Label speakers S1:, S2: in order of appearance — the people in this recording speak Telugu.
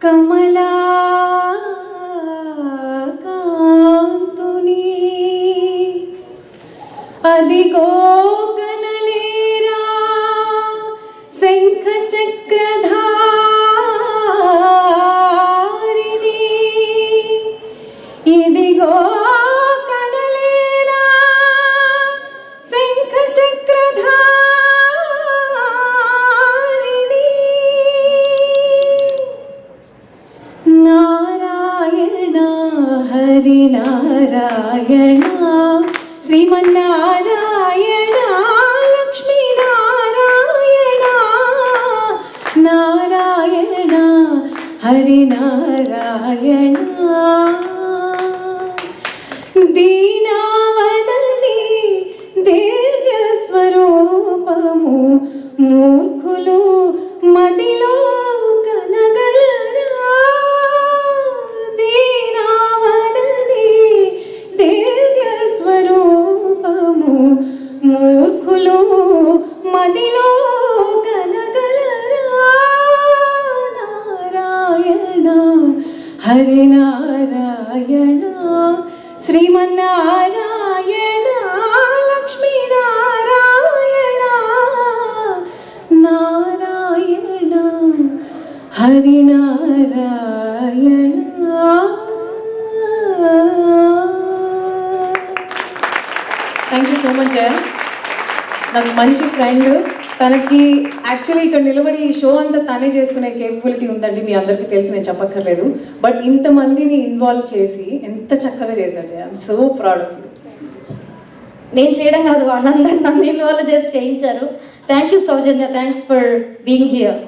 S1: కమలా కాంతుని అదిగో కనలేరా శంఖ చక్రధారిణి ఇదిగో కనలేరా శంఖ చక్రధారిణి నారాయణ హరి నారాయణ శ్రీమన్నారాయణ లక్ష్మీ నారాయణ నారాయణ హరి నారాయణ దీనావనని దివ్య స్వరూపము మూర్ఖులు మదిలో కనగలరా దీనావనని దివ్య స్వరూపము మూర్ఖులు మదిలో కనగలరా Narayana Hari Narayana Srimannarayana Lakshmi Narayana Narayana Hari Narayana. Thank you so much Jaya. నాకు మంచి ఫ్రెండ్, తనకి యాక్చువల్లీ ఇక్కడ నిలబడి ఈ షో అంతా తనే చేసుకునే కేపబిలిటీ ఉందండి. మీ అందరికీ తెలిసి నేను చెప్పక్కర్లేదు. బట్ ఇంతమందిని ఇన్వాల్వ్ చేసి ఎంత చక్కగా చేశారు Jaya. I'm so proud of you.
S2: నేను చేయడం కాదు, వాళ్ళందరూ నన్ను ఇన్వాల్వ్ చేసి చేయించారు. Thank you Soujanya, thanks for being here.